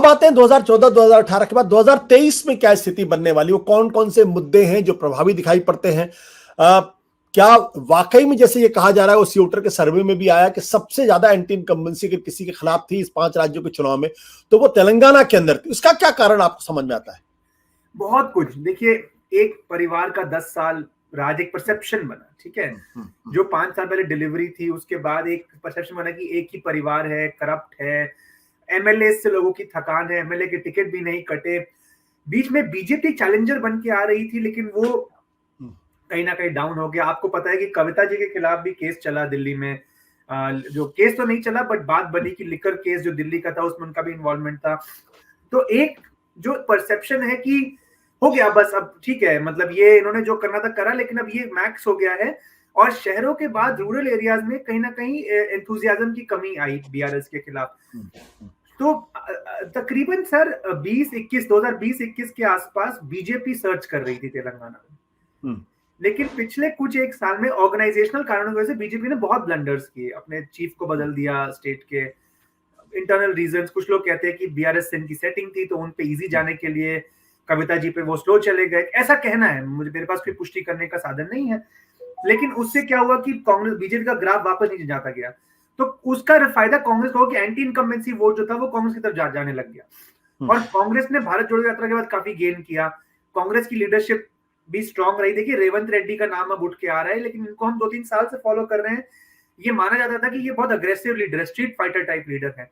अब आते हैं 2014-2018 के बाद 2023 में क्या स्थिति बनने वाली, वो कौन कौन से मुद्दे हैं जो प्रभावी दिखाई पड़ते हैं। क्या वाकई में जैसे ये कहा जा रहा है, उस सीओटर के सर्वे में भी आया कि सबसे ज्यादा एंटी इनकम्बेंसी अगर किसी के खिलाफ थी इस 5 राज्यों के चुनाव में तो वो तेलंगाना के अंदर थी। उसका क्या कारण आपको समझ में आता है? बहुत कुछ। देखिए, एक परिवार का 10 साल राज, एक परसेप्शन बना, ठीक है। जो 5 साल पहले डिलीवरी थी, उसके बाद एक परसेप्शन बना कि एक ही परिवार है, करप्ट है, एमएलए से लोगों की थकान है, एमएलए के टिकट भी नहीं कटे। बीच में बीजेपी चैलेंजर बन के आ रही थी, लेकिन वो कहीं ना कहीं डाउन हो गया। आपको पता है कि कविता जी के खिलाफ भी केस चला दिल्ली में, जो केस तो नहीं चला बट बात बनी कि लिकर केस जो दिल्ली का था उसमें उनका भी इन्वॉल्वमेंट था। तो एक जो परसेप्शन है कि हो गया बस, अब ठीक है, मतलब ये इन्होंने जो करना था करा, लेकिन अब ये मैक्स हो गया है। और शहरों के बाद रूरल एरियाज में कहीं ना कहीं एंथुजियाज्म की कमी आई बीआरएस के खिलाफ। तो तकरीबन सर 2020-21 के आसपास बीजेपी सर्च कर रही थी तेलंगाना में, लेकिन पिछले कुछ एक साल में ऑर्गेनाइजेशनल कारणों की वजह से बीजेपी ने बहुत ब्लंडर्स किए। अपने चीफ को बदल दिया, स्टेट के इंटरनल रीजंस। कुछ लोग कहते हैं कि बीआरएस सिंह की सेटिंग थी तो उन पे इजी जाने के लिए कविता जी पे वो स्लो चले गए, ऐसा कहना है। मेरे पास कोई पुष्टि करने का साधन नहीं है, लेकिन उससे क्या हुआ कि कांग्रेस बीजेपी का ग्राफ वापस नीचे जाता गया। तो उसका फायदा कांग्रेस को कि एंटी इनकम्बेंसी वोट जो था वो कांग्रेस की तरफ जाने लग गया। और कांग्रेस ने भारत जोड़ो यात्रा के बाद काफी गेन किया। कांग्रेस की लीडरशिप भी स्ट्रांग रही। देखिए, रेवंत रेड्डी का नाम अब उठ के आ रहा है, लेकिन इनको हम 2-3 साल से फॉलो कर रहे हैं। ये माना जाता था कि ये बहुत aggressive leader, street fighter type leader है।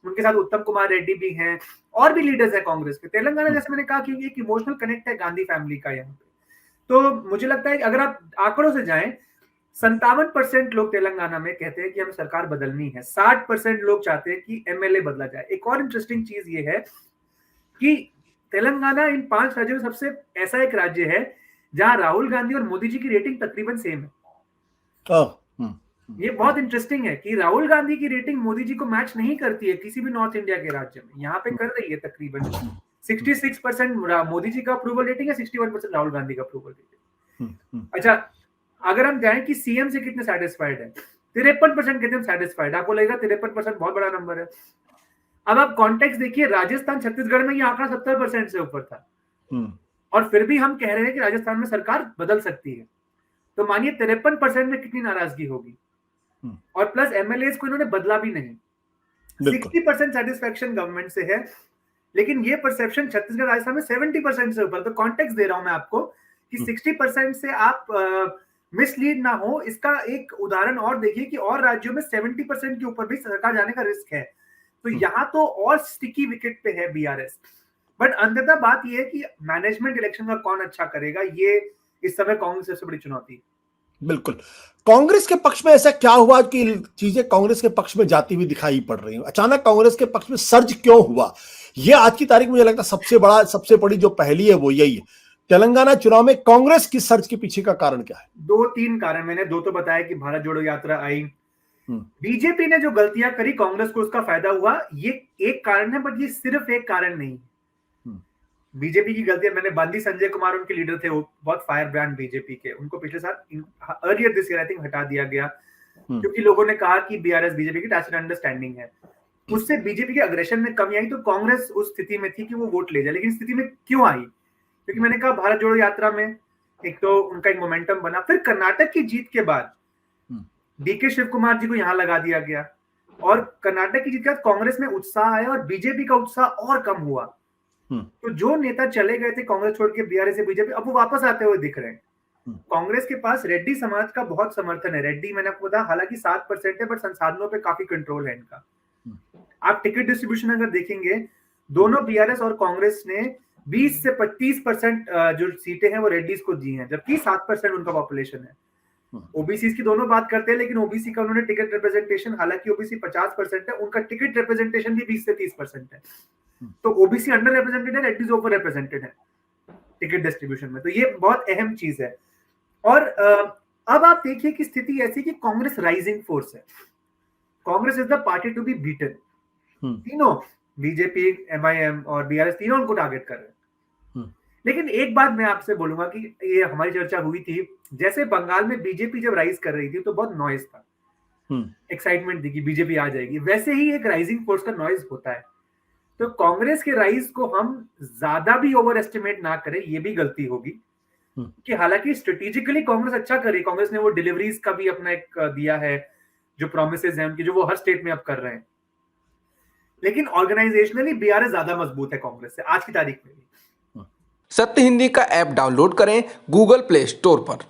उनके साथ उत्तम कुमार रेड्डी भी हैं, और भी लीडर्स हैं कांग्रेस के। तेलंगाना जैसे मैंने कहा कि एक इमोशनल कनेक्ट है गांधी फैमिली का यहाँ पे। तो मुझे लगता है कि अगर आप आंकड़ों से जाएं, 57% लोग तेलंगाना में कहते हैं कि हमें सरकार बदलनी है, 60% लोग चाहते हैं कि एमएलए बदला जाए। एक और इंटरेस्टिंग चीज ये है कि तेलंगाना इन 5 राज्यों में सबसे ऐसा एक राज्य है जहां राहुल गांधी और मोदी जी की रेटिंग तकरीबन सेम है। ये बहुत इंटरेस्टिंग है कि राहुल गांधी की रेटिंग मोदी जी को मैच नहीं करती है किसी भी नॉर्थ इंडिया के राज्य में। यहाँ पे कर रही है तकरीबन 66% मोदी जी का अप्रूवल रेटिंग है, 61% राहुल गांधी का अप्रूवल रेटिंग। अच्छा, अगर हम जाएं कि सीएम से कितने सेटिस्फाइड है, 53% कहते हैं सेटिस्फाइड। आपको लगेगा 53% बहुत बड़ा नंबर है। अब आप कॉन्टेक्स्ट देखिए, राजस्थान छत्तीसगढ़ में ये आंकड़ा 70% से ऊपर था, और फिर भी हम कह रहे हैं कि राजस्थान में सरकार बदल सकती है। तो मानिए 53% में कितनी नाराजगी होगी। और प्लस एमएलए को इन्होंने बदला भी नहीं। 60% सेटिस्फैक्शन गवर्नमेंट से है, लेकिन ये परसेप्शन छत्तीसगढ़ राजस्थान में 70% से ऊपर। तो कॉन्टेक्स्ट दे रहा हूं मैं आपको कि 60% से आप मिसलीड ना हो। इसका एक उदाहरण और देखिए कि और राज्यों में 70% के ऊपर भी सरकार जाने का रिस्क है। तो यहाँ तो और स्टिकी विकेट पे है बीआरएस। बट अंततः बात यह है कि मैनेजमेंट इलेक्शन का कौन अच्छा करेगा, ये इस समय कांग्रेस सबसे बड़ी चुनौती है। बिल्कुल। कांग्रेस के पक्ष में ऐसा क्या हुआ कि चीजें कांग्रेस के पक्ष में जाती हुई दिखाई पड़ रही हैं? अचानक कांग्रेस के पक्ष में सर्ज क्यों हुआ? ये आज की तारीख में मुझे लगता है सबसे बड़ी जो पहली है वो यही है। तेलंगाना चुनाव में कांग्रेस की सर्ज के पीछे का कारण क्या है? 2-3 कारण। मैंने 2 तो बताया कि भारत जोड़ो यात्रा आई, बीजेपी ने जो गलतियां करी कांग्रेस को उसका फायदा हुआ, ये एक कारण है। बट ये सिर्फ एक कारण नहीं। बीजेपी की गलतियां, मैंने बांदी संजय कुमार उनके लीडर थे, वो बहुत फायर ब्रांड बीजेपी के, उनको पिछले साल earlier this year I think हटा दिया गया, क्योंकि लोगों ने कहा कि बीआरएस बीजेपी की टैसिट अंडरस्टैंडिंग है। उससे बीजेपी के अग्रेशन में कमी आई। तो कांग्रेस उस स्थिति में थी कि वो वोट ले जाए। लेकिन स्थिति में क्यों आई? क्योंकि मैंने कहा भारत जोड़ो यात्रा में एक तो उनका एक मोमेंटम बना, फिर कर्नाटक की जीत के बाद डीके शिव कुमार जी को यहां लगा दिया गया, और कर्नाटक की जीत के बाद कांग्रेस में उत्साह आया और बीजेपी का उत्साह और कम हुआ। तो जो नेता चले गए थे कांग्रेस छोड़ के बीआरएस से बीजेपी, अब वो वापस आते हुए दिख रहे हैं। कांग्रेस के पास रेड्डी समाज का बहुत समर्थन है। रेड्डी मैंने आपको बताया हालांकि 7% है, बट संसाधनों पे काफी कंट्रोल है इनका। आप टिकट डिस्ट्रीब्यूशन अगर देखेंगे, दोनों बीआरएस और कांग्रेस ने 20 से 25% जो सीटें हैं वो रेड्डीज को दी हैं, जबकि 7% उनका पॉपुलेशन है। ओबीसी की दोनों बात करते हैं, लेकिन ओबीसी का उन्होंने टिकट रिप्रेजेंटेशन, हालांकि ओबीसी 50% है, उनका टिकट रिप्रेजेंटेशन भी 20 से 30% है। तो ओबीसी अंडर रिप्रेजेंटेड है, रेड्डीज ओवर रिप्रेजेंटेड है टिकट डिस्ट्रीब्यूशन में। तो ये बहुत अहम चीज है। और अब आप देखिए कि स्थिति ऐसी कि कांग्रेस राइजिंग फोर्स है। Congress is the party to be beaten. तीनों, बीजेपी, एमआईएम और बीआरएस, तीनों उनको टारगेट कर रहे हैं। लेकिन एक बात मैं आपसे बोलूंगा कि ये हमारी चर्चा हुई थी, जैसे बंगाल में बीजेपी जब राइज कर रही थी तो बहुत नॉइज था, एक्साइटमेंट थी कि बीजेपी आ जाएगी। वैसे ही एक राइजिंग फोर्स का नॉइज होता है। तो कांग्रेस के राइज को हम ज्यादा भी ओवर एस्टिमेट ना करें, ये भी गलती होगी कि हालांकि स्ट्रेटेजिकली कांग्रेस अच्छा कर रही है। कांग्रेस ने वो डिलीवरीज का भी अपना एक दिया है, जो प्रोमिसेस हैं उनकी, जो वो हर स्टेट में अब कर रहे हैं। लेकिन ऑर्गेनाइजेशनली बीआरएस ज्यादा मजबूत है कांग्रेस से आज की तारीख में। सत्य हिंदी का ऐप डाउनलोड करें गूगल प्ले स्टोर पर।